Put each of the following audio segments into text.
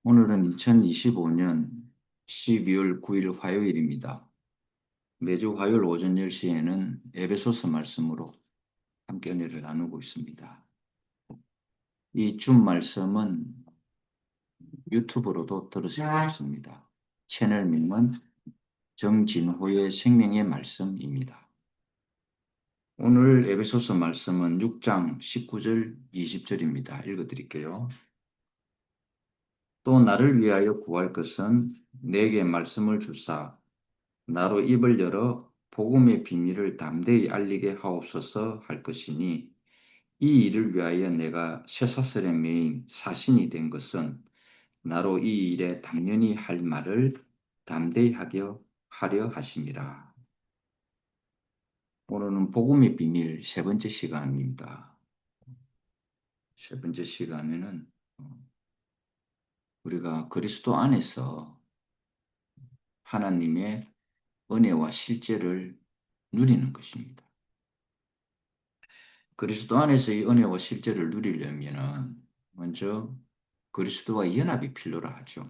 오늘은 2025년 12월 9일 화요일입니다. 매주 화요일 오전 10시에는 에베소서 말씀으로 함께 은혜를 나누고 있습니다. 이 주 말씀은 유튜브로도 들을 수가 있습니다. 채널명은 정진호의 생명의 말씀입니다. 오늘 에베소서 말씀은 6장 19절 20절입니다. 읽어드릴게요. 또 나를 위하여 구할 것은 내게 말씀을 주사 나로 입을 열어 복음의 비밀을 담대히 알리게 하옵소서 할 것이니 이 일을 위하여 내가 쇠사슬의 메인 사신이 된 것은 나로 이 일에 당연히 할 말을 담대히 하려 하심이라. 오늘은 복음의 비밀 세 번째 시간입니다. 세 번째 시간에는 우리가 그리스도 안에서 하나님의 은혜와 실제를 누리는 것입니다. 그리스도 안에서 이 은혜와 실제를 누리려면은 먼저 그리스도와 연합이 필요로 하죠.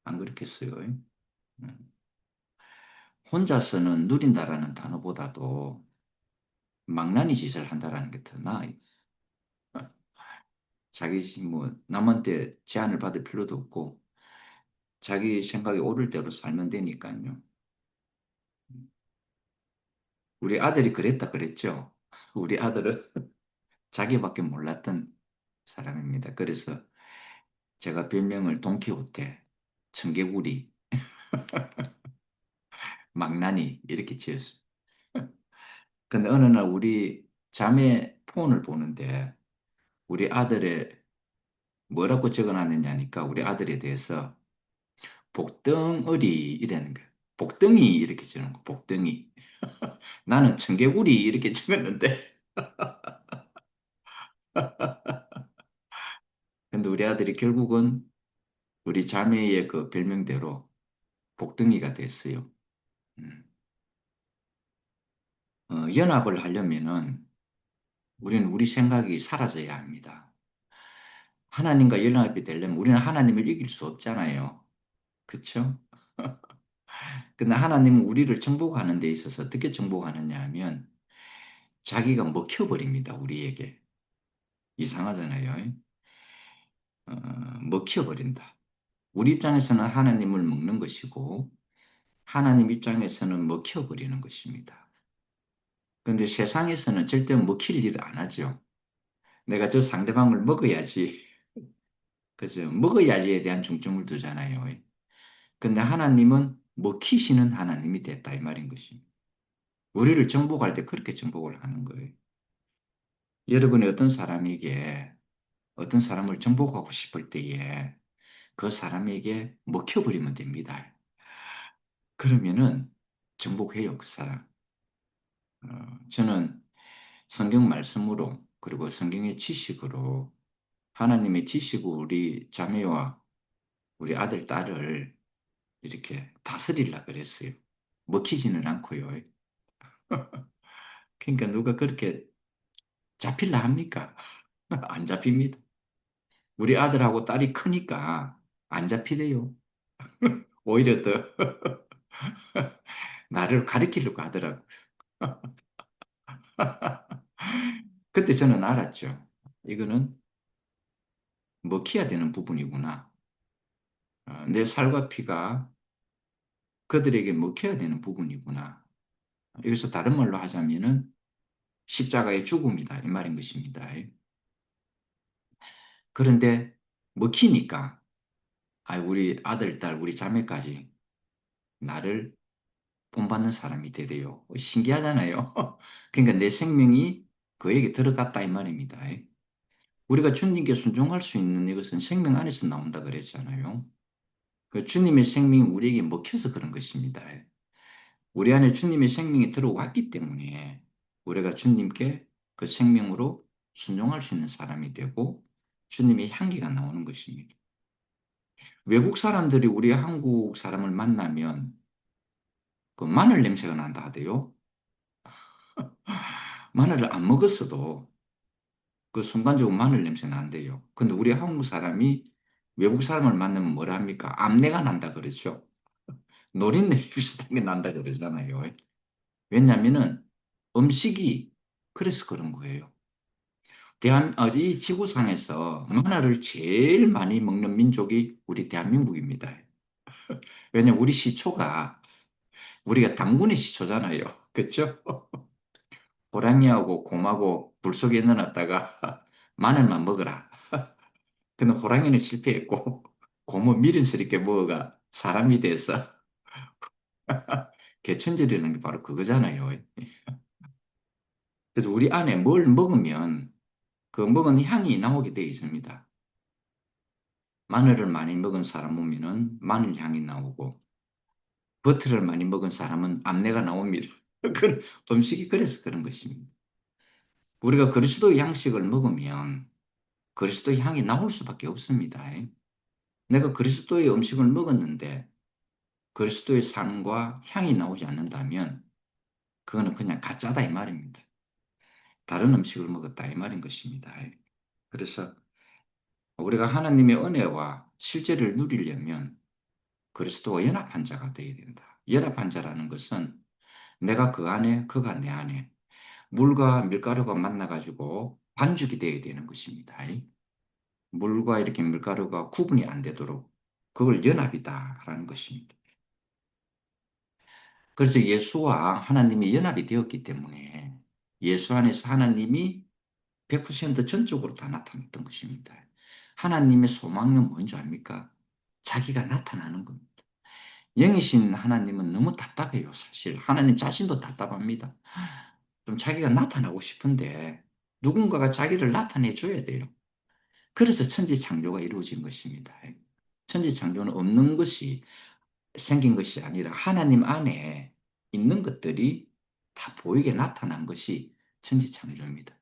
안 그렇겠어요? 혼자서는 누린다라는 단어보다도 망나니 짓을 한다라는 게 더 나아요. 자기 뭐 남한테 제안을 받을 필요도 없고 자기 생각이 옳을 대로 살면 되니까요. 우리 아들이 그랬다 그랬죠. 우리 아들은 자기밖에 몰랐던 사람입니다. 그래서 제가 별명을 돈키호테, 청개구리, 망나니 이렇게 지었어요. 근데 어느 날 우리 자매 폰을 보는데 우리 아들의 뭐라고 적어놨느냐니까 우리 아들에 대해서 복덩어리 이라는 거예요. 복덩이 이렇게 적는 거, 복덩이. 나는 청개구리 이렇게 적었는데 근데 우리 아들이 결국은 우리 자매의 그 별명대로 복덩이가 됐어요. 음. 연합을 하려면은 우리는 우리 생각이 사라져야 합니다. 하나님과 연합이 되려면 우리는 하나님을 이길 수 없잖아요. 그렇죠? 근데 하나님은 우리를 정복하는 데 있어서 어떻게 정복하느냐 하면 자기가 먹혀버립니다. 우리에게. 이상하잖아요. 먹혀버린다. 우리 입장에서는 하나님을 먹는 것이고 하나님 입장에서는 먹혀버리는 것입니다. 그런데 세상에서는 절대 먹힐 일을 안 하죠. 내가 저 상대방을 먹어야지. 그죠? 먹어야지에 대한 중점을 두잖아요. 근데 하나님은 먹히시는 하나님이 됐다 이 말인 것입니다. 우리를 정복할 때 그렇게 정복을 하는 거예요. 여러분이 어떤 사람을 정복하고 싶을 때에 그 사람에게 먹혀버리면 됩니다. 그러면은 정복해요, 그 사람. 저는 성경 말씀으로 그리고 성경의 지식으로 하나님의 지식으로 우리 자매와 우리 아들, 딸을 이렇게 다스리려 그랬어요. 먹히지는 않고요. 그러니까 누가 그렇게 잡힐라 합니까? 안 잡힙니다. 우리 아들하고 딸이 크니까 안 잡히대요. 오히려 더 나를 가리키려고 하더라고. 그때 저는 알았죠. 이거는 먹혀야 되는 부분이구나. 내 살과 피가 그들에게 먹혀야 되는 부분이구나. 여기서 다른 말로 하자면은 십자가의 죽음이다. 이 말인 것입니다. 그런데 먹히니까 우리 아들, 딸, 우리 자매까지 나를 본받는 사람이 되대요. 신기하잖아요. 그러니까 내 생명이 그에게 들어갔다 이 말입니다. 우리가 주님께 순종할 수 있는 이것은 생명 안에서 나온다 그랬잖아요. 그 주님의 생명이 우리에게 먹혀서 그런 것입니다. 우리 안에 주님의 생명이 들어왔기 때문에 우리가 주님께 그 생명으로 순종할 수 있는 사람이 되고 주님의 향기가 나오는 것입니다. 외국 사람들이 우리 한국 사람을 만나면 그 마늘 냄새가 난다 하대요. 마늘을 안 먹었어도 그 순간적으로 마늘 냄새 난대요. 근데 우리 한국 사람이 외국 사람을 만나면 뭐라 합니까? 암내가 난다 그러죠. 노린내 비슷한 게 난다 그러잖아요. 왜냐하면은 음식이 그래서 그런 거예요. 이 지구상에서 만화를 제일 많이 먹는 민족이 우리 대한민국입니다. 왜냐면 우리 시초가 우리가 당군의 시초잖아요. 그렇죠? 호랑이하고 곰하고 불 속에 넣어놨다가 마늘만 먹어라. 근데 호랑이는 실패했고 곰은 미련스럽게 먹어가 사람이 돼서 개천절이라는 게 바로 그거잖아요. 그래서 우리 안에 뭘 먹으면 그 먹은 향이 나오게 되어 있습니다. 마늘을 많이 먹은 사람 보면은 마늘 향이 나오고 버터를 많이 먹은 사람은 암내가 나옵니다. 그 음식이 그래서 그런 것입니다. 우리가 그리스도의 양식을 먹으면 그리스도의 향이 나올 수밖에 없습니다. 내가 그리스도의 음식을 먹었는데 그리스도의 삶과 향이 나오지 않는다면 그거는 그냥 가짜다 이 말입니다. 다른 음식을 먹었다 이 말인 것입니다. 그래서 우리가 하나님의 은혜와 실제를 누리려면 그리스도와 연합한 자가 되어야 된다. 연합한 자라는 것은 내가 그 안에, 그가 내 안에 물과 밀가루가 만나가지고 반죽이 되어야 되는 것입니다. 물과 이렇게 밀가루가 구분이 안 되도록 그걸 연합이다라는 것입니다. 그래서 예수와 하나님이 연합이 되었기 때문에 예수 안에서 하나님이 100% 전적으로 다 나타났던 것입니다. 하나님의 소망은 뭔지 압니까? 자기가 나타나는 겁니다. 영이신 하나님은 너무 답답해요, 사실. 하나님 자신도 답답합니다. 좀 자기가 나타나고 싶은데 누군가가 자기를 나타내 줘야 돼요. 그래서 천지 창조가 이루어진 것입니다. 천지 창조는 없는 것이 생긴 것이 아니라 하나님 안에 있는 것들이 다 보이게 나타난 것이 천지 창조입니다.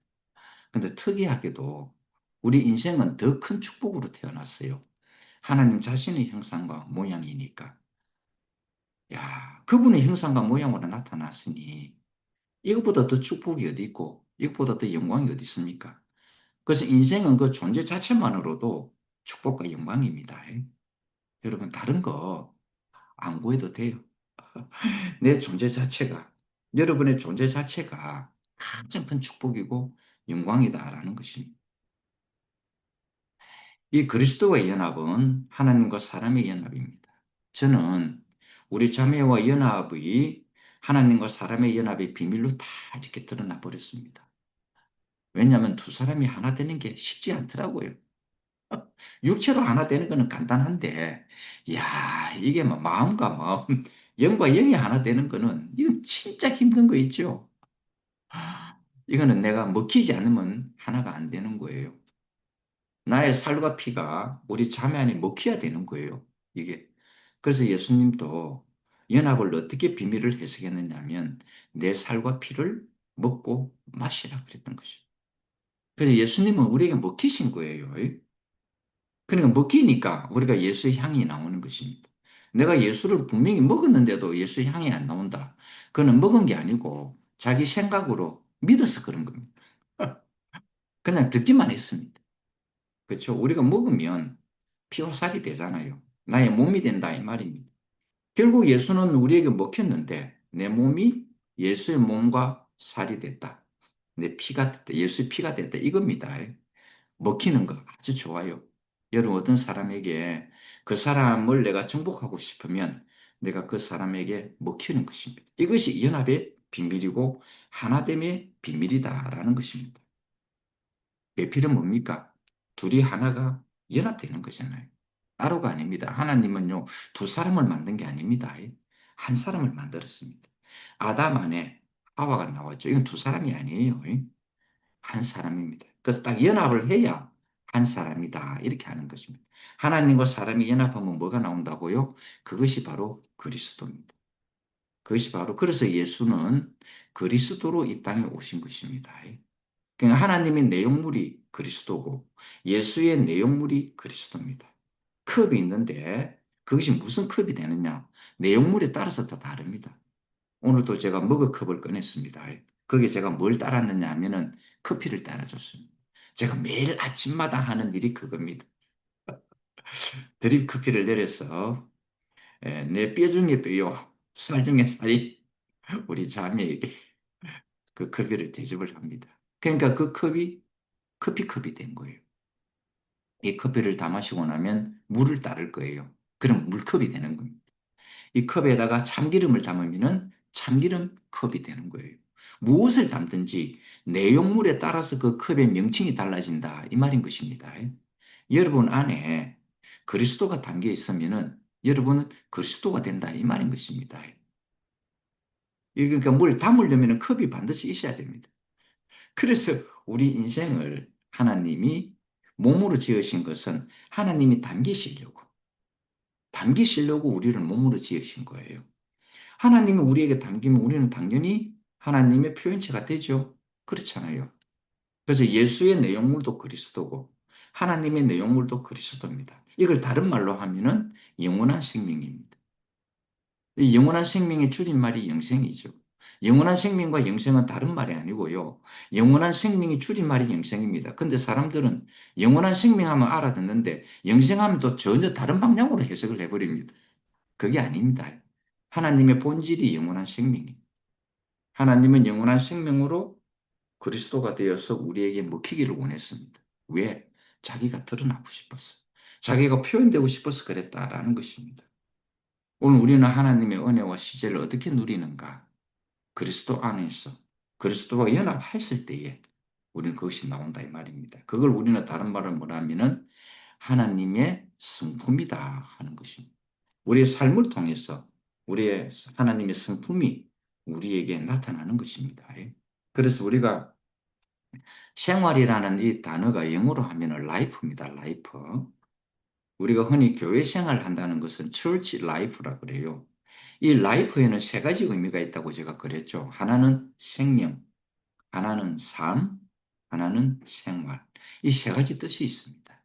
그런데 특이하게도 우리 인생은 더 큰 축복으로 태어났어요. 하나님 자신의 형상과 모양이니까. 야, 그분의 형상과 모양으로 나타났으니 이것보다 더 축복이 어디 있고 이것보다 더 영광이 어디 있습니까? 그래서 인생은 그 존재 자체만으로도 축복과 영광입니다. 여러분 다른 거 안 구해도 돼요. 내 존재 자체가 여러분의 존재 자체가 가장 큰 축복이고 영광이다라는 것입니다. 이 그리스도의 연합은 하나님과 사람의 연합입니다. 저는 우리 자매와 연합의 하나님과 사람의 연합의 비밀로 다 이렇게 드러나 버렸습니다. 왜냐하면 두 사람이 하나 되는 게 쉽지 않더라고요. 육체로 하나 되는 거는 간단한데, 야, 이게 뭐 마음과 마음, 영과 영이 하나 되는 거는 이건 진짜 힘든 거 있죠. 이거는 내가 먹히지 않으면 하나가 안 되는 거예요. 나의 살과 피가 우리 자매 안에 먹혀야 되는 거예요. 이게. 그래서 예수님도 연합을 어떻게 비밀을 해석했느냐면 내 살과 피를 먹고 마시라 그랬던 것이죠. 그래서 예수님은 우리에게 먹히신 거예요. 그러니까 먹히니까 우리가 예수의 향이 나오는 것입니다. 내가 예수를 분명히 먹었는데도 예수의 향이 안 나온다. 그는 먹은 게 아니고 자기 생각으로 믿어서 그런 겁니다. 그냥 듣기만 했습니다. 그렇죠? 우리가 먹으면 피와 살이 되잖아요. 나의 몸이 된다 이 말입니다. 결국 예수는 우리에게 먹혔는데 내 몸이 예수의 몸과 살이 됐다. 내 피가 됐다. 예수의 피가 됐다. 이겁니다. 먹히는 거 아주 좋아요. 여러분 어떤 사람에게 그 사람을 내가 정복하고 싶으면 내가 그 사람에게 먹히는 것입니다. 이것이 연합의 비밀이고 하나됨의 비밀이다라는 것입니다. 배필은 뭡니까? 둘이 하나가 연합되는 거잖아요. 따로가 아닙니다. 하나님은요, 두 사람을 만든 게 아닙니다. 한 사람을 만들었습니다. 아담 안에 하와가 나왔죠. 이건 두 사람이 아니에요. 한 사람입니다. 그래서 딱 연합을 해야 한 사람이다. 이렇게 하는 것입니다. 하나님과 사람이 연합하면 뭐가 나온다고요? 그것이 바로 그리스도입니다. 그것이 바로, 그래서 예수는 그리스도로 이 땅에 오신 것입니다. 그러니까 하나님의 내용물이 그리스도고 예수의 내용물이 그리스도입니다. 컵이 있는데 그것이 무슨 컵이 되느냐? 내용물에 따라서 다 다릅니다. 오늘도 제가 머그컵을 꺼냈습니다. 거기에 제가 뭘 따랐느냐 하면은 커피를 따라줬습니다. 제가 매일 아침마다 하는 일이 그겁니다. 드립 커피를 내려서 내 뼈 중에 뼈요, 살 중에 살이 우리 자매에게 그 커피를 대접을 합니다. 그러니까 그 컵이 커피컵이 된 거예요. 이 커피를 다 마시고 나면 물을 따를 거예요. 그럼 물컵이 되는 겁니다. 이 컵에다가 참기름을 담으면 참기름 컵이 되는 거예요. 무엇을 담든지 내용물에 따라서 그 컵의 명칭이 달라진다. 이 말인 것입니다. 여러분 안에 그리스도가 담겨 있으면은 여러분은 그리스도가 된다. 이 말인 것입니다. 그러니까 뭘 담으려면 컵이 반드시 있어야 됩니다. 그래서 우리 인생을 하나님이 몸으로 지으신 것은 하나님이 담기시려고 우리를 몸으로 지으신 거예요. 하나님이 우리에게 담기면 우리는 당연히 하나님의 표현체가 되죠. 그렇잖아요. 그래서 예수의 내용물도 그리스도고 하나님의 내용물도 그리스도입니다. 이걸 다른 말로 하면은 영원한 생명입니다. 이 영원한 생명의 줄임말이 영생이죠. 영원한 생명과 영생은 다른 말이 아니고요. 영원한 생명이 줄임말이 영생입니다. 근데 사람들은 영원한 생명하면 알아듣는데 영생하면 또 전혀 다른 방향으로 해석을 해버립니다. 그게 아닙니다. 하나님의 본질이 영원한 생명이에요. 하나님은 영원한 생명으로 그리스도가 되어서 우리에게 먹히기를 원했습니다. 왜? 자기가 드러나고 싶었어. 자기가 표현되고 싶어서 그랬다라는 것입니다. 오늘 우리는 하나님의 은혜와 시제를 어떻게 누리는가? 그리스도 안에서 그리스도와 연합했을 때에 우리는 그것이 나온다 이 말입니다. 그걸 우리는 다른 말로 뭐라면은 하나님의 성품이다 하는 것입니다. 우리의 삶을 통해서 우리의 하나님의 성품이 우리에게 나타나는 것입니다. 그래서 우리가 생활이라는 이 단어가 영어로 하면 life입니다. life. 우리가 흔히 교회 생활 한다는 것은 church life라 그래요. 이 life에는 세 가지 의미가 있다고 제가 그랬죠. 하나는 생명, 하나는 삶, 하나는 생활. 이 세 가지 뜻이 있습니다.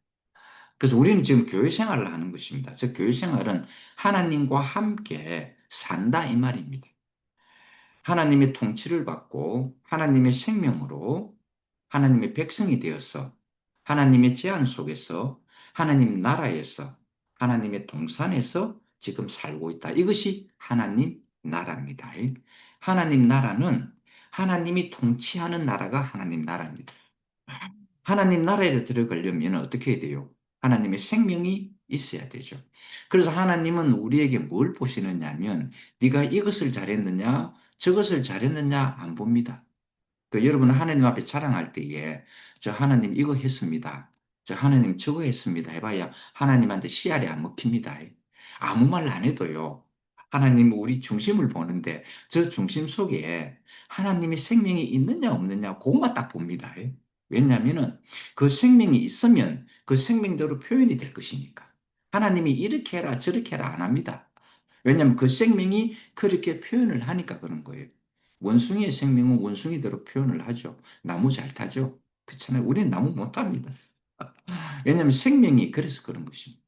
그래서 우리는 지금 교회 생활을 하는 것입니다. 즉, 교회 생활은 하나님과 함께 산다 이 말입니다. 하나님의 통치를 받고 하나님의 생명으로 하나님의 백성이 되어서 하나님의 제안 속에서 하나님 나라에서 하나님의 동산에서 지금 살고 있다. 이것이 하나님 나라입니다. 하나님 나라는 하나님이 통치하는 나라가 하나님 나라입니다. 하나님 나라에 들어가려면 어떻게 해야 돼요? 하나님의 생명이 있어야 되죠. 그래서 하나님은 우리에게 뭘 보시느냐 하면 네가 이것을 잘했느냐 저것을 잘했느냐 안 봅니다. 그 여러분 하나님 앞에 자랑할 때에 저 하나님 이거 했습니다. 저 하나님 저거 했습니다. 해봐야 하나님한테 씨알이 안 먹힙니다. 아무 말 안 해도요. 하나님은 우리 중심을 보는데 저 중심 속에 하나님의 생명이 있느냐 없느냐 그것만 딱 봅니다. 왜냐하면은 그 생명이 있으면 그 생명대로 표현이 될 것이니까. 하나님이 이렇게 해라 저렇게 해라 안 합니다. 왜냐하면 그 생명이 그렇게 표현을 하니까 그런 거예요. 원숭이의 생명은 원숭이대로 표현을 하죠. 나무 잘 타죠. 그렇잖아요. 우리는 나무 못 탑니다. 왜냐하면 생명이 그래서 그런 것입니다.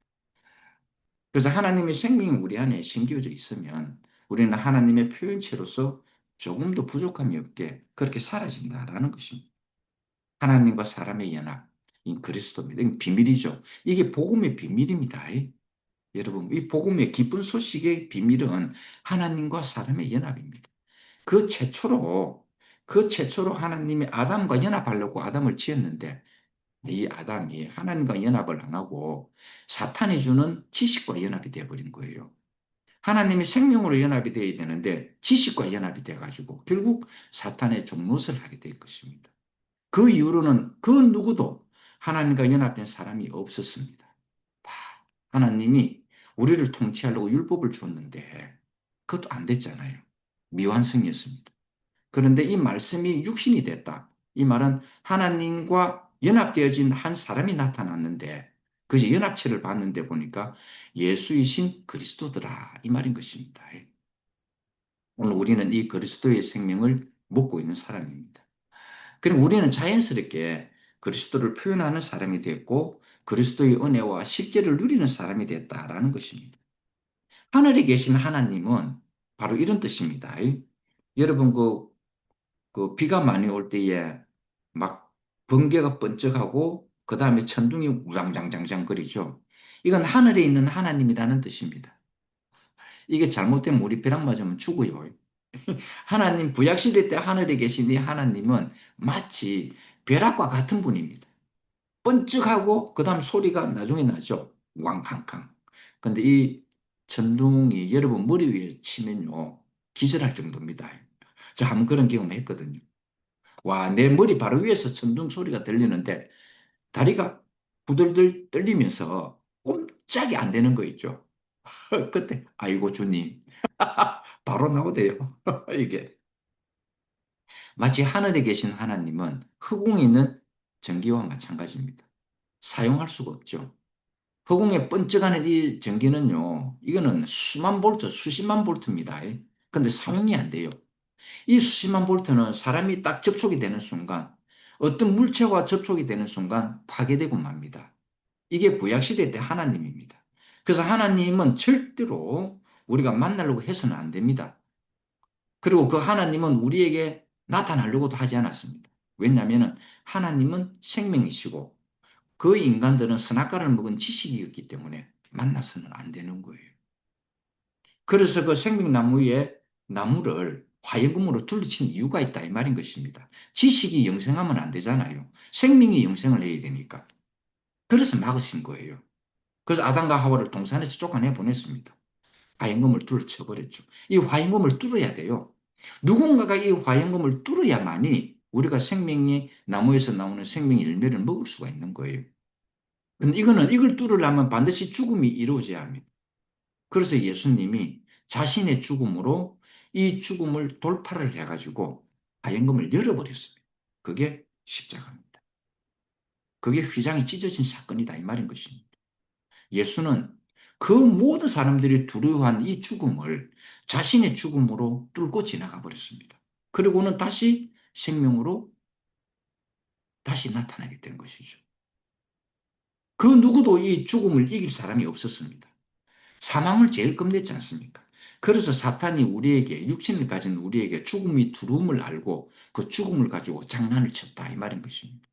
그래서 하나님의 생명이 우리 안에 심겨져 있으면 우리는 하나님의 표현체로서 조금도 부족함이 없게 그렇게 사라진다라는 것입니다. 하나님과 사람의 연합, 이 그리스도입니다. 이건 비밀이죠. 이게 복음의 비밀입니다. 여러분, 이 복음의 기쁜 소식의 비밀은 하나님과 사람의 연합입니다. 그 최초로, 그 최초로 하나님이 아담과 연합하려고 아담을 지었는데 이 아담이 하나님과 연합을 안 하고 사탄이 주는 지식과 연합이 되어버린 거예요. 하나님의 생명으로 연합이 되어야 되는데 지식과 연합이 돼가지고 결국 사탄의 종노릇을 하게 될 것입니다. 그 이후로는 그 누구도 하나님과 연합된 사람이 없었습니다. 다 하나님이 우리를 통치하려고 율법을 줬는데 그것도 안 됐잖아요. 미완성이었습니다. 그런데 이 말씀이 육신이 됐다. 이 말은 하나님과 연합되어진 한 사람이 나타났는데 그 연합체를 봤는데 보니까 예수이신 그리스도더라 이 말인 것입니다. 오늘 우리는 이 그리스도의 생명을 먹고 있는 사람입니다. 그럼 우리는 자연스럽게 그리스도를 표현하는 사람이 됐고 그리스도의 은혜와 실제를 누리는 사람이 됐다라는 것입니다. 하늘에 계신 하나님은 바로 이런 뜻입니다. 여러분 그 비가 많이 올 때에 막 번개가 번쩍하고 그 다음에 천둥이 우장장장장 거리죠. 이건 하늘에 있는 하나님이라는 뜻입니다. 이게 잘못되면 우리 벼락 맞으면 죽어요. 하나님, 구약시대 때 하늘에 계신 이 하나님은 마치 벼락과 같은 분입니다. 번쩍하고, 그 다음 소리가 나중에 나죠. 왕캉캉. 근데 이 천둥이 여러분 머리 위에 치면요. 기절할 정도입니다. 저 한번 그런 경험 했거든요. 와, 내 머리 바로 위에서 천둥 소리가 들리는데 다리가 부들들 떨리면서 꼼짝이 안 되는 거 있죠. 그때, 아이고, 주님. 바로 나오대요. 이게. 마치 하늘에 계신 하나님은 흑궁에 있는 전기와 마찬가지입니다. 사용할 수가 없죠. 허공에 번쩍하는 이 전기는요, 이거는 수만 볼트, 수십만 볼트입니다. 근데 사용이 안 돼요. 이 수십만 볼트는 사람이 딱 접촉이 되는 순간, 어떤 물체와 접촉이 되는 순간 파괴되고 맙니다. 이게 구약시대 때 하나님입니다. 그래서 하나님은 절대로 우리가 만나려고 해서는 안 됩니다. 그리고 그 하나님은 우리에게 나타나려고도 하지 않았습니다. 왜냐하면 하나님은 생명이시고 그 인간들은 선악과를 먹은 지식이었기 때문에 만나서는 안 되는 거예요. 그래서 그 생명나무 에 나무를 화형금으로 둘러친 이유가 있다 이 말인 것입니다. 지식이 영생하면 안 되잖아요. 생명이 영생을 해야 되니까. 그래서 막으신 거예요. 그래서 아담과 하와를 동산에서 쫓아내 보냈습니다. 화형금을 둘러쳐버렸죠. 이 화형금을 뚫어야 돼요. 누군가가 이 화형금을 뚫어야만이 우리가 생명의 나무에서 나오는 생명의 열매를 먹을 수가 있는 거예요. 근데 이거는 이걸 뚫으려면 반드시 죽음이 이루어져야 합니다. 그래서 예수님이 자신의 죽음으로 이 죽음을 돌파를 해가지고 화영금을 열어버렸습니다. 그게 십자가입니다. 그게 휘장이 찢어진 사건이다 이 말인 것입니다. 예수는 그 모든 사람들이 두려워한 이 죽음을 자신의 죽음으로 뚫고 지나가 버렸습니다. 그리고는 다시 생명으로 다시 나타나게 된 것이죠. 그 누구도 이 죽음을 이길 사람이 없었습니다. 사망을 제일 겁냈지 않습니까? 그래서 사탄이 우리에게, 육신을 가진 우리에게 죽음이 두려움을 알고 그 죽음을 가지고 장난을 쳤다 이 말인 것입니다.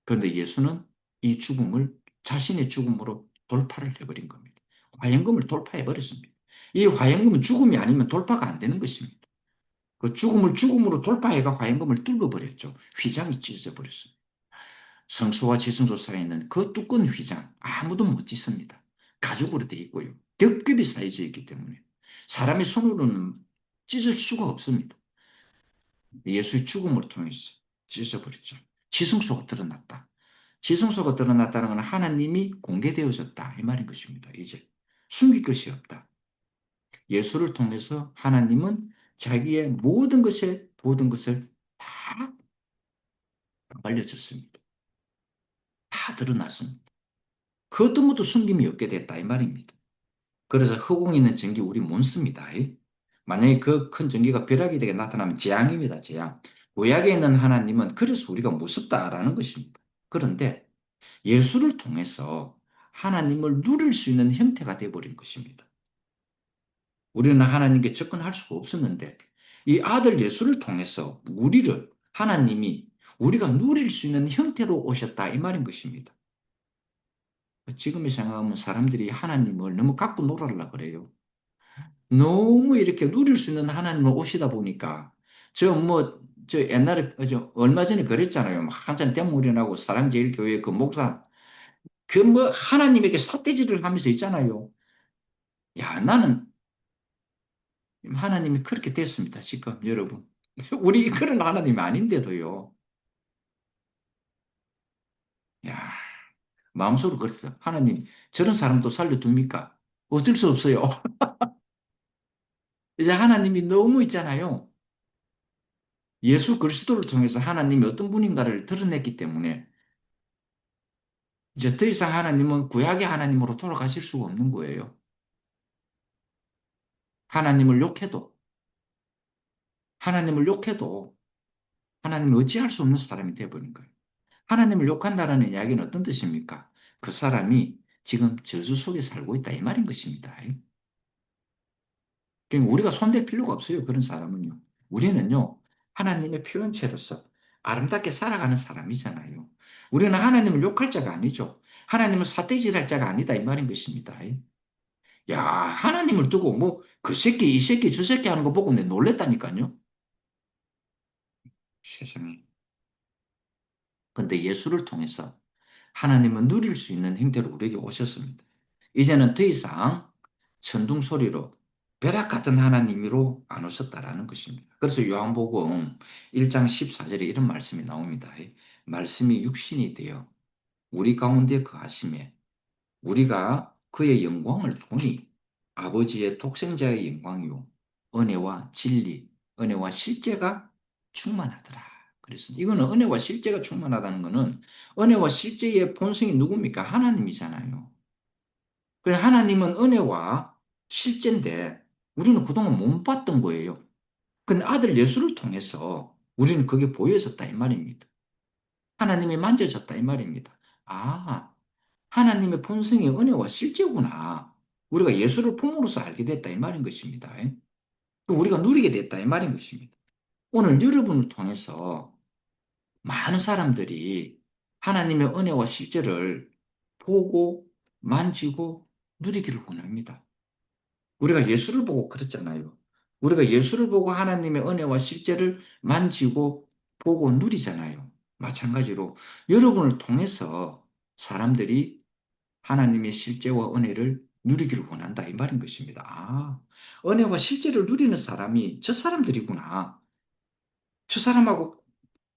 그런데 예수는 이 죽음을 자신의 죽음으로 돌파를 해버린 겁니다. 화형금을 돌파해버렸습니다. 이 화형금은 죽음이 아니면 돌파가 안 되는 것입니다. 그 죽음을 죽음으로 돌파해가 화형금을 뚫어버렸죠. 휘장이 찢어버렸습니다. 성소와 지성소 사이에 있는 그 두꺼운 휘장 아무도 못 찢습니다. 가죽으로 되어 있고요. 겹겹이 쌓여져 있기 때문에 사람의 손으로는 찢을 수가 없습니다. 예수의 죽음을 통해서 찢어버렸죠. 지성소가 드러났다. 지성소가 드러났다는 건 하나님이 공개되어졌다 이 말인 것입니다. 이제 숨길 것이 없다. 예수를 통해서 하나님은 자기의 모든 것을 다 알려졌습니다. 다 드러났습니다. 그 어떤 것도 숨김이 없게 됐다 이 말입니다. 그래서 허공에 있는 전기 우리 못 씁니다. 만약에 그 큰 전기가 벼락이 되게 나타나면 재앙입니다. 재앙. 구약에 있는 하나님은 그래서 우리가 무섭다라는 것입니다. 그런데 예수를 통해서 하나님을 누릴 수 있는 형태가 되어버린 것입니다. 우리는 하나님께 접근할 수가 없었는데 이 아들 예수를 통해서 우리를 하나님이 우리가 누릴 수 있는 형태로 오셨다 이 말인 것입니다. 지금의 생각하면 사람들이 하나님을 너무 갖고 놀아라 그래요. 너무 이렇게 누릴 수 있는 하나님을 오시다 보니까 저 옛날에 얼마 전에 그랬잖아요. 막 한참 땜물이 나고 사랑제일교회 그 목사 그 뭐 하나님에게 삿대질을 하면서 있잖아요. 야, 나는 하나님이 그렇게 됐습니다. 지금 여러분. 우리 그런 하나님이 아닌데도요. 야, 마음속으로 그랬어. 하나님, 저런 사람도 살려둡니까? 어쩔 수 없어요. 이제 하나님이 너무 있잖아요. 예수 그리스도를 통해서 하나님이 어떤 분인가를 드러냈기 때문에 이제 더 이상 하나님은 구약의 하나님으로 돌아가실 수가 없는 거예요. 하나님을 욕해도, 하나님을 욕해도 하나님을 어찌할 수 없는 사람이 되어버린 거예요. 하나님을 욕한다라는 이야기는 어떤 뜻입니까? 그 사람이 지금 저주 속에 살고 있다 이 말인 것입니다. 그러니까 우리가 손댈 필요가 없어요. 그런 사람은요. 우리는요, 하나님의 표현체로서 아름답게 살아가는 사람이잖아요. 우리는 하나님을 욕할 자가 아니죠. 하나님은 사태질할 자가 아니다 이 말인 것입니다. 야, 하나님을 두고 뭐 그 새끼, 이 새끼, 저 새끼 하는 거 보고 내 놀랬다니까요. 세상에. 근데 예수를 통해서 하나님은 누릴 수 있는 형태로 우리에게 오셨습니다. 이제는 더 이상 천둥 소리로 벼락 같은 하나님으로 안 오셨다라는 것입니다. 그래서 요한복음 1장 14절에 이런 말씀이 나옵니다. 말씀이 육신이 되어 우리 가운데 거하심에 우리가 그의 영광을 보니 아버지의 독생자의 영광이요 은혜와 진리, 은혜와 실제가 충만하더라. 그래서 이거는 은혜와 실제가 충만하다는 것은 은혜와 실제의 본성이 누굽니까? 하나님이잖아요. 그래서 하나님은 은혜와 실제인데 우리는 그동안 못 봤던 거예요. 근데 아들 예수를 통해서 우리는 그게 보여졌다 이 말입니다. 하나님이 만져졌다 이 말입니다. 아, 하나님의 본성이 은혜와 실제구나. 우리가 예수를 품으로써 알게 됐다 이 말인 것입니다. 우리가 누리게 됐다 이 말인 것입니다. 오늘 여러분을 통해서 많은 사람들이 하나님의 은혜와 실제를 보고 만지고 누리기를 원합니다. 우리가 예수를 보고 그랬잖아요. 우리가 예수를 보고 하나님의 은혜와 실제를 만지고 보고 누리잖아요. 마찬가지로 여러분을 통해서 사람들이 하나님의 실제와 은혜를 누리기를 원한다 이 말인 것입니다. 아, 은혜와 실제를 누리는 사람이 저 사람들이구나. 저 사람하고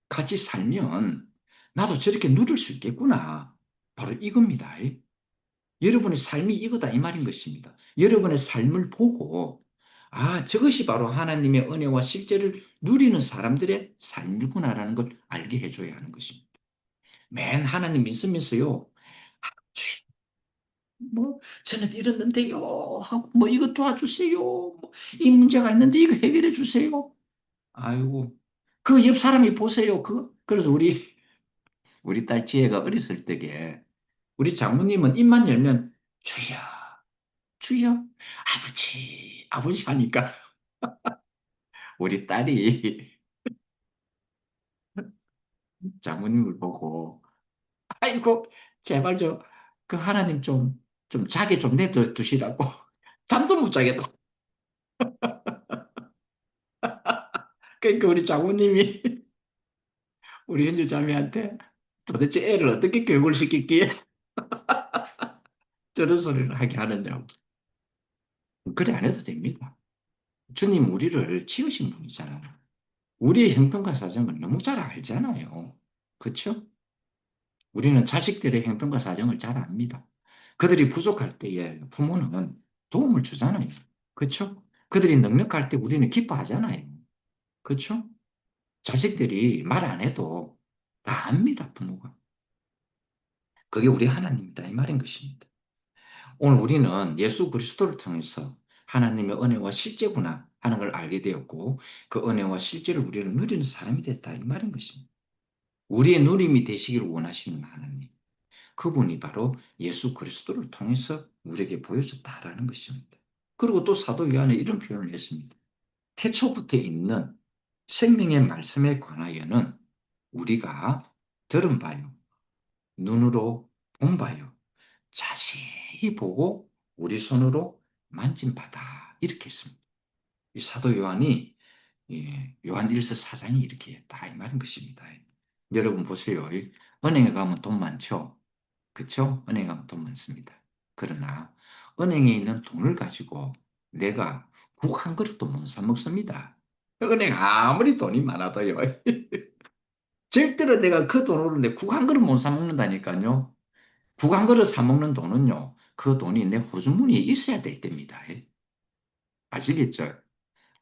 같이 살면 나도 저렇게 누릴 수 있겠구나. 바로 이겁니다. 여러분의 삶이 이거다 이 말인 것입니다. 여러분의 삶을 보고 아, 저것이 바로 하나님의 은혜와 실제를 누리는 사람들의 삶이구나라는 걸 알게 해줘야 하는 것입니다. 맨 하나님 믿으면서요. 뭐 저는 이랬는데요 하고 뭐 이거 도와주세요. 뭐이 문제가 있는데 이거 해결해 주세요. 아이고 그 옆 사람이 보세요. 그래서 우리 딸 지혜가 어렸을 때에 우리 장모님은 입만 열면 주여 주여 아버지 아버지 하니까 우리 딸이 장모님을 보고 아이고 제발 저 그 하나님 좀 자게 좀 내버려 두시라고 잠도 못 자겠다. 그러니까 우리 장모님이 우리 현주 자매한테 도대체 애를 어떻게 교육을 시켰기에 저런 소리를 하게 하느냐고. 그래 안 해도 됩니다. 주님 우리를 지으신 분이잖아요. 우리의 형편과 사정을 너무 잘 알잖아요. 그렇죠? 우리는 자식들의 형편과 사정을 잘 압니다. 그들이 부족할 때에 부모는 도움을 주잖아요. 그렇죠? 그들이 넉넉할 때 우리는 기뻐하잖아요. 그렇죠? 자식들이 말 안 해도 다 압니다, 부모가. 그게 우리 하나님이다 이 말인 것입니다. 오늘 우리는 예수 그리스도를 통해서 하나님의 은혜와 실제구나 하는 걸 알게 되었고 그 은혜와 실제를 우리는 누리는 사람이 됐다 이 말인 것입니다. 우리의 누림이 되시기를 원하시는 하나님. 그분이 바로 예수 그리스도를 통해서 우리에게 보여줬다라는 것입니다. 그리고 또 사도 요한은 이런 표현을 했습니다. 태초부터 있는 생명의 말씀에 관하여는 우리가 들은 바요, 눈으로 본 바요, 자세히 보고 우리 손으로 만진 바다. 이렇게 했습니다. 이 사도 요한이 요한 1서 4장이 이렇게 했다. 이 말인 것입니다. 여러분 보세요. 은행에 가면 돈 많죠? 그쵸? 은행에 가면 돈 많습니다. 그러나 은행에 있는 돈을 가지고 내가 국 한 그릇도 못 사 먹습니다. 은행 아무리 돈이 많아도요. 절대로 내가 그 돈으로 내 국 한 그릇 못 사 먹는다니까요. 국 한 그릇 사 먹는 돈은요. 그 돈이 내 호주머니에 있어야 될 때입니다. 아시겠죠?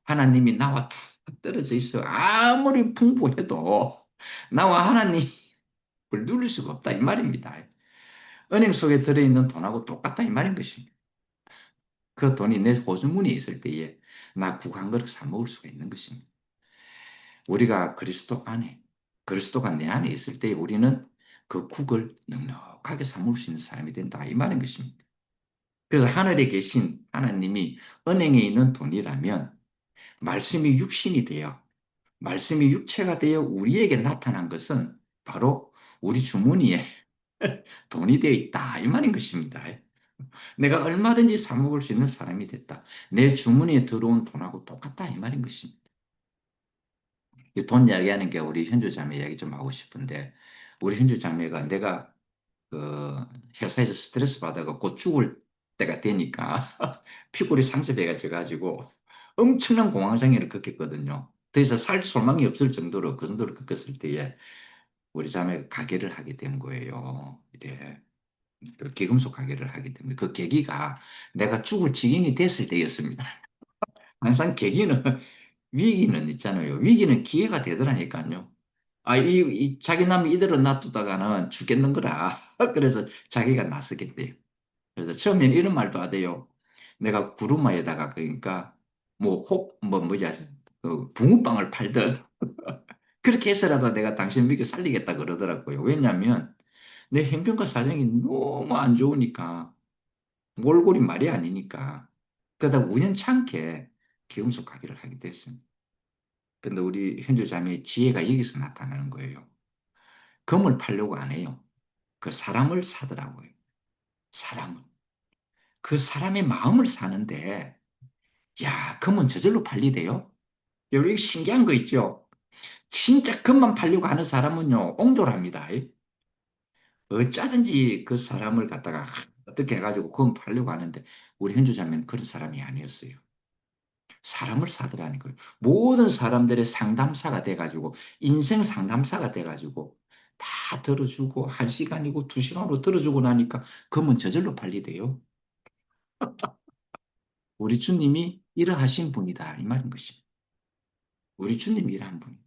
하나님이 나와 툭 떨어져 있어. 아무리 풍부해도 나와 하나님을 누릴 수가 없다. 이 말입니다. 은행 속에 들어있는 돈하고 똑같다. 이 말인 것입니다. 그 돈이 내 호주머니에 있을 때에 나 국 한 그릇 사 먹을 수가 있는 것입니다. 우리가 그리스도 안에, 그리스도가 내 안에 있을 때 우리는 그 국을 넉넉하게 사 먹을 수 있는 사람이 된다. 이 말인 것입니다. 그래서 하늘에 계신 하나님이 은행에 있는 돈이라면 말씀이 육신이 되어 말씀이 육체가 되어 우리에게 나타난 것은 바로 우리 주머니에 돈이 되어 있다. 이 말인 것입니다. 내가 얼마든지 사 먹을 수 있는 사람이 됐다. 내 주머니에 들어온 돈하고 똑같다. 이 말인 것입니다. 이 돈 이야기하는 게 우리 현주 자매 이야기 좀 하고 싶은데, 우리 현주 자매가 내가 그 회사에서 스트레스 받아가 곧 죽을 때가 되니까 피골이 상접해가지고 엄청난 공황장애를 겪었거든요. 더 이상 살 소망이 없을 정도로 그 정도로 겪었을 때에 우리 자매가 가게를 하게 된 거예요. 이래 그 기금속 가게를 하게 됩니다. 그 계기가 내가 죽을 지경이 됐을 때였습니다. 항상 계기는 위기는 있잖아요. 위기는 기회가 되더라니까요. 자기 남이 이대로 놔두다가는 죽겠는 거라. 그래서 자기가 나서겠대요. 그래서 처음에는 이런 말도 하대요. 내가 구루마에다가 그러니까 뭐지, 그 붕어빵을 팔든 그렇게 해서라도 내가 당신 믿고 살리겠다 그러더라고요. 왜냐하면 내 형편과 사정이 너무 안 좋으니까 몰골이 말이 아니니까. 그러다 우연찮게 기금속 가게를 하게 됐습니다. 근데 우리 현주 자매의 지혜가 여기서 나타나는 거예요. 금을 팔려고 안 해요. 그 사람을 사더라고요. 사람을. 그 사람의 마음을 사는데, 야, 금은 저절로 팔리대요. 여러분, 이거 신기한 거 있죠? 진짜 금만 팔려고 하는 사람은요, 옹졸합니다. 어쩌든지 그 사람을 갖다가 어떻게 해가지고 금 팔려고 하는데, 우리 현주 자매는 그런 사람이 아니었어요. 사람을 사더라는 거예요. 모든 사람들의 상담사가 돼가지고, 인생 상담사가 돼가지고, 다 들어주고, 한 시간이고, 두 시간으로 들어주고 나니까 금은 저절로 팔리대요. 우리 주님이 이러하신 분이다. 이 말인 것입니다. 우리 주님이 이러한 분이다.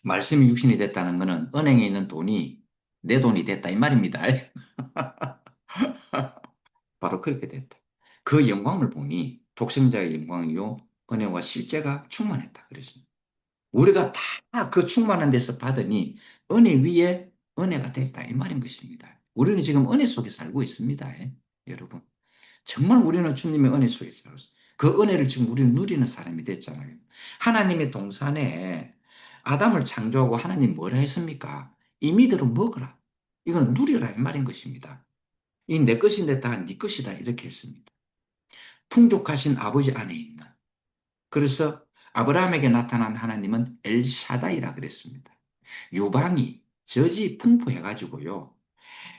말씀이 육신이 됐다는 것은 은행에 있는 돈이 내 돈이 됐다. 이 말입니다. 바로 그렇게 됐다. 그 영광을 보니 독생자의 영광이요. 은혜와 실제가 충만했다. 그랬습니다. 우리가 다 그 충만한 데서 받으니 은혜 위에 은혜가 됐다. 이 말인 것입니다. 우리는 지금 은혜 속에 살고 있습니다. 여러분. 정말 우리는 주님의 은혜 속에 살았어요. 그 은혜를 지금 우리는 누리는 사람이 됐잖아요. 하나님의 동산에 아담을 창조하고 하나님 뭐라 했습니까? 이미대로 먹어라. 이건 누려라 이 말인 것입니다. 이 내 것인데 다 네 것이다 이렇게 했습니다. 풍족하신 아버지 안에 있는. 그래서 아브라함에게 나타난 하나님은 엘샤다이라 그랬습니다. 유방이 저지 풍부해가지고요.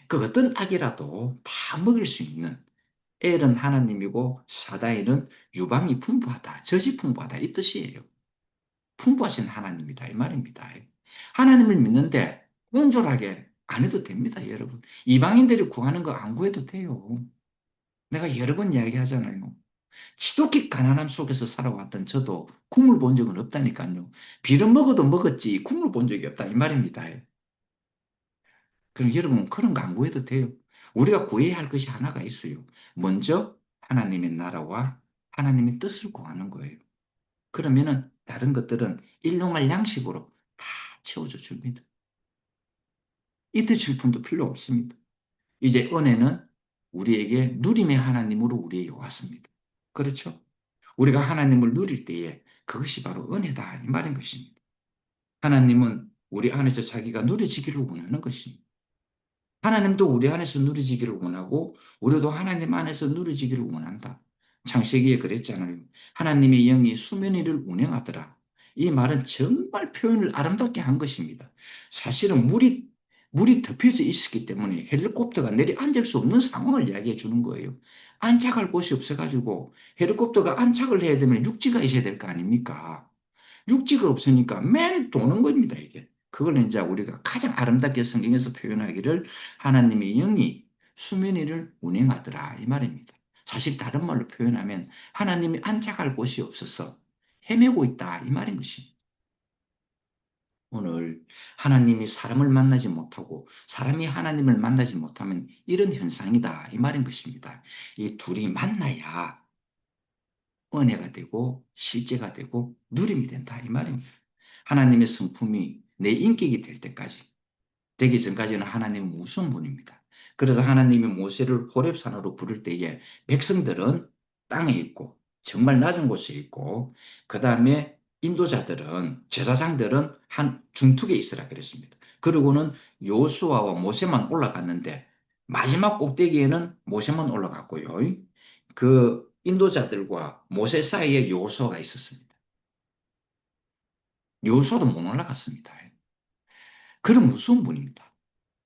그 어떤 악이라도 다 먹을 수 있는 엘은 하나님이고 사다이는 유방이 풍부하다, 젖이 풍부하다 이 뜻이에요. 풍부하신 하나님이다 이 말입니다. 하나님을 믿는데 온졸하게 안 해도 됩니다, 여러분. 이방인들이 구하는 거 안 구해도 돼요. 내가 여러 번 이야기하잖아요. 지독히 가난함 속에서 살아왔던 저도 국물 본 적은 없다니까요. 비를 먹어도 먹었지 국물 본 적이 없다 이 말입니다. 그럼 여러분 그런 거 안 구해도 돼요. 우리가 구해야 할 것이 하나가 있어요. 먼저 하나님의 나라와 하나님의 뜻을 구하는 거예요. 그러면은 다른 것들은 일용할 양식으로 다 채워져 줍니다. 이때 질문도 필요 없습니다. 이제 은혜는 우리에게 누림의 하나님으로 우리에게 왔습니다. 그렇죠? 우리가 하나님을 누릴 때에 그것이 바로 은혜다 이 말인 것입니다. 하나님은 우리 안에서 자기가 누려지기를 원하는 것입니다. 하나님도 우리 안에서 누려지기를 원하고 우리도 하나님 안에서 누려지기를 원한다. 창세기에 그랬잖아요. 하나님의 영이 수면 위를 운행하더라. 이 말은 정말 표현을 아름답게 한 것입니다. 사실은 물이 덮여져 있었기 때문에 헬리콥터가 내려앉을 수 없는 상황을 이야기해 주는 거예요. 안착할 곳이 없어가지고 헬리콥터가 안착을 해야 되면 육지가 있어야 될 거 아닙니까? 육지가 없으니까 맨 도는 겁니다, 이게. 그걸 이제 우리가 가장 아름답게 성경에서 표현하기를 하나님의 영이 수면 위를 운행하더라 이 말입니다. 사실 다른 말로 표현하면 하나님이 안착할 곳이 없어서 헤매고 있다 이 말인 것입니다. 오늘 하나님이 사람을 만나지 못하고 사람이 하나님을 만나지 못하면 이런 현상이다 이 말인 것입니다. 이 둘이 만나야 은혜가 되고 실제가 되고 누림이 된다 이 말입니다. 하나님의 성품이 내 인격이 될 때까지 되기 전까지는 하나님은 무서운 분입니다. 그래서 하나님이 모세를 호렙산으로 부를 때에 백성들은 땅에 있고 정말 낮은 곳에 있고 그 다음에 인도자들은 제사장들은 한 중턱에 있으라 그랬습니다. 그리고는 요수아와 모세만 올라갔는데 마지막 꼭대기에는 모세만 올라갔고요. 그 인도자들과 모세 사이에 요수아가 있었습니다. 요수아도 못 올라갔습니다. 그런 무서운 분입니다.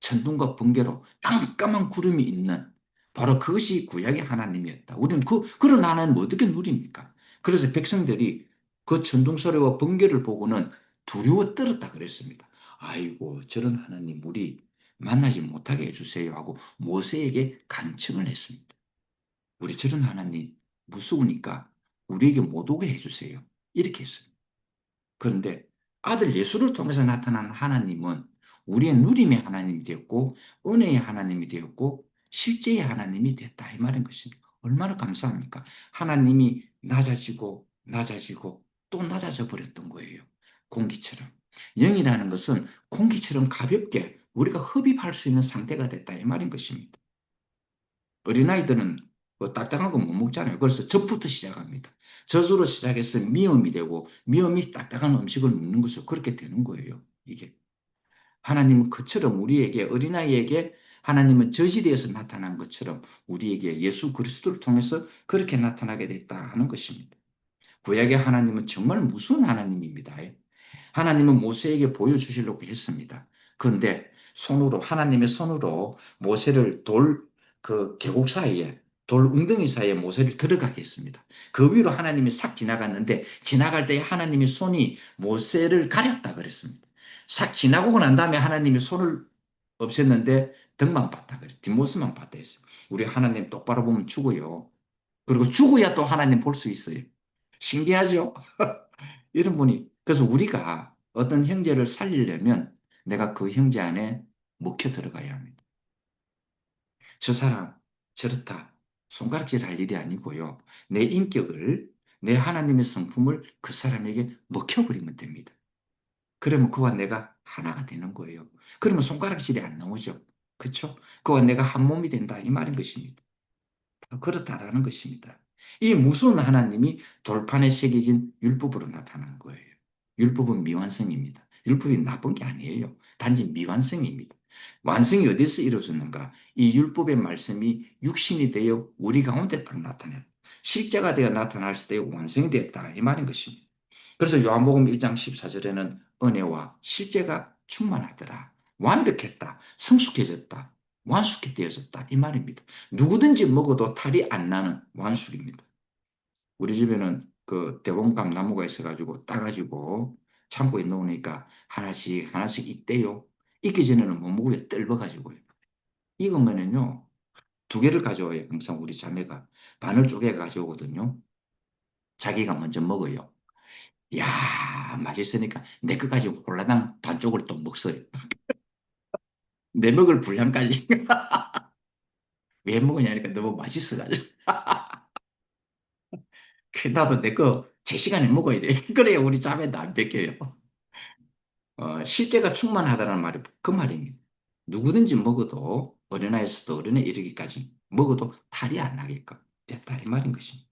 천둥과 번개로 깜깜한 구름이 있는 바로 그것이 구약의 하나님이었다. 우리는 그런 하나님 어떻게 누립니까? 그래서 백성들이 그 천둥 소리와 번개를 보고는 두려워 떨었다 그랬습니다. 아이고, 저런 하나님 우리 만나지 못하게 해주세요 하고 모세에게 간청을 했습니다. 우리 저런 하나님 무서우니까 우리에게 못 오게 해주세요. 이렇게 했습니다. 그런데 아들 예수를 통해서 나타난 하나님은 우리의 누림의 하나님이 되었고 은혜의 하나님이 되었고 실제의 하나님이 됐다 이 말인 것입니다. 얼마나 감사합니까? 하나님이 낮아지고 낮아지고 또 낮아져 버렸던 거예요. 공기처럼. 영이라는 것은 공기처럼 가볍게 우리가 흡입할 수 있는 상태가 됐다 이 말인 것입니다. 어린아이들은 그 딱딱한 거 못 먹잖아요. 그래서 젖부터 시작합니다. 젖으로 시작해서 미음이 되고 미음이 딱딱한 음식을 먹는 것으로 그렇게 되는 거예요. 이게 하나님은 그처럼 우리에게 어린아이에게 하나님은 젖이 되어서 나타난 것처럼 우리에게 예수 그리스도를 통해서 그렇게 나타나게 됐다 하는 것입니다. 구약의 하나님은 정말 무서운 하나님입니다. 하나님은 모세에게 보여주시려고 했습니다. 그런데 손으로 하나님의 손으로 모세를 그 계곡 사이에 돌 웅덩이 사이에 모세를 들어가게 했습니다. 그 위로 하나님이 싹 지나갔는데 지나갈 때 하나님이 손이 모세를 가렸다 그랬습니다. 싹 지나고 난 다음에 하나님이 손을 없앴는데 등만 봤다 그랬어요. 뒷모습만 봤다 했어요. 우리 하나님 똑바로 보면 죽어요. 그리고 죽어야 또 하나님 볼 수 있어요. 신기하죠? 이런 분이 그래서 우리가 어떤 형제를 살리려면 내가 그 형제 안에 묵혀 들어가야 합니다. 저 사람 저렇다 손가락질 할 일이 아니고요. 내 인격을 내 하나님의 성품을 그 사람에게 먹혀버리면 됩니다. 그러면 그와 내가 하나가 되는 거예요. 그러면 손가락질이 안 나오죠. 그렇죠? 그와 내가 한 몸이 된다 이 말인 것입니다. 그렇다라는 것입니다. 이 무서운 하나님이 돌판에 새겨진 율법으로 나타난 거예요. 율법은 미완성입니다. 율법이 나쁜 게 아니에요. 단지 미완성입니다. 완성이 어디서 이루어졌는가? 이 율법의 말씀이 육신이 되어 우리 가운데 딱 나타났다. 실제가 되어 나타났을 때 완성이 되었다. 이 말인 것입니다. 그래서 요한복음 1장 14절에는 은혜와 실제가 충만하더라. 완벽했다. 성숙해졌다. 완숙해 되어졌다. 이 말입니다. 누구든지 먹어도 탈이 안 나는 완숙입니다. 우리 집에는 그 대봉감 나무가 있어가지고 따가지고 창고에 넣으니까 하나씩 하나씩 있대요. 익기 전에는 못 먹어요. 떫어가지고요. 익으면은요, 두 개를 가져와요. 항상 우리 자매가. 반을 쪼개 가져오거든요. 자기가 먼저 먹어요. 야, 맛있으니까 내 것까지 홀라당 반쪽을 또 먹어요. 내 먹을 분량까지. 왜 먹으냐니까 너무 맛있어가지고. 나도 내 거 제 시간에 먹어야 돼. 그래야 우리 자매도 안 뺏겨요. 실제가 충만하다는 말이 그 말입니다. 누구든지 먹어도 어린아이에서도 어른에 이르기까지 먹어도 탈이 안 나게끔 됐다 이 말인 것입니다.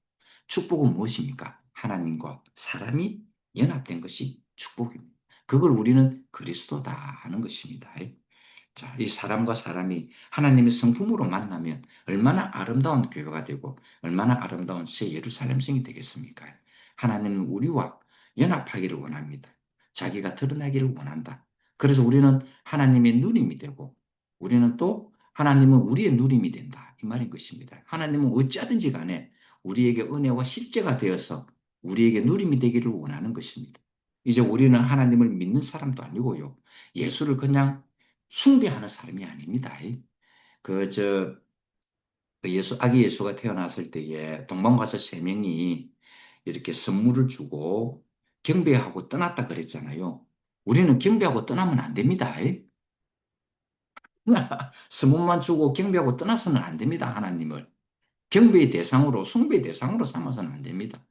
축복은 무엇입니까? 하나님과 사람이 연합된 것이 축복입니다. 그걸 우리는 그리스도다 하는 것입니다. 자, 이 사람과 사람이 하나님의 성품으로 만나면 얼마나 아름다운 교회가 되고 얼마나 아름다운 새 예루살렘성이 되겠습니까? 하나님은 우리와 연합하기를 원합니다. 자기가 드러나기를 원한다. 그래서 우리는 하나님의 누림이 되고 우리는 또 하나님은 우리의 누림이 된다. 이 말인 것입니다. 하나님은 어찌하든지 간에 우리에게 은혜와 실제가 되어서 우리에게 누림이 되기를 원하는 것입니다. 이제 우리는 하나님을 믿는 사람도 아니고요. 예수를 그냥 숭배하는 사람이 아닙니다. 그 아기 예수가 태어났을 때에 동방가서 세 명이 이렇게 선물을 주고 경배하고 떠났다 그랬잖아요. 우리는 경배하고 떠나면 안 됩니다. 선물만 주고 경배하고 떠나서는 안 됩니다. 하나님을. 경배의 대상으로, 숭배의 대상으로 삼아서는 안 됩니다.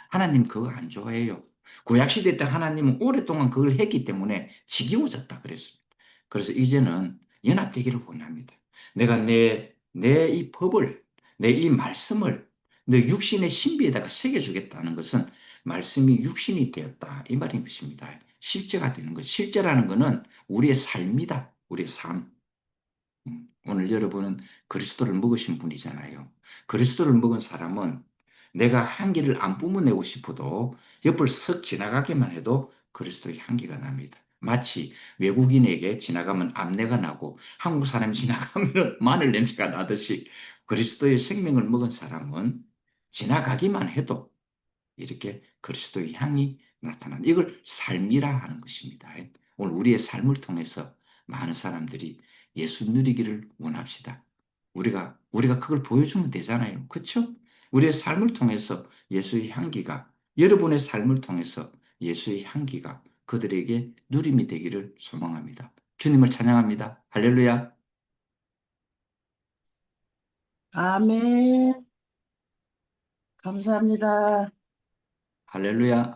하나님 그거 안 좋아해요. 구약시대 때 하나님은 오랫동안 그걸 했기 때문에 지겨워졌다 그랬습니다. 그래서 이제는 연합되기를 원합니다. 내가 내 이 법을, 내 이 말씀을 내 육신의 신비에다가 새겨주겠다는 것은 말씀이 육신이 되었다. 이 말인 것입니다. 실제가 되는 것. 실제라는 것은 우리의 삶이다. 우리의 삶. 오늘 여러분은 그리스도를 먹으신 분이잖아요. 그리스도를 먹은 사람은 내가 향기를 안 뿜어내고 싶어도 옆을 쓱 지나가기만 해도 그리스도의 향기가 납니다. 마치 외국인에게 지나가면 암내가 나고 한국 사람이 지나가면 마늘 냄새가 나듯이 그리스도의 생명을 먹은 사람은 지나가기만 해도 이렇게 그리스도의 향이 나타난다. 이걸 삶이라 하는 것입니다. 오늘 우리의 삶을 통해서 많은 사람들이 예수 누리기를 원합시다. 우리가 그걸 보여주면 되잖아요. 그렇죠? 우리의 삶을 통해서 예수의 향기가, 여러분의 삶을 통해서 예수의 향기가 그들에게 누림이 되기를 소망합니다. 주님을 찬양합니다. 할렐루야. 아멘. 감사합니다. 할렐루야.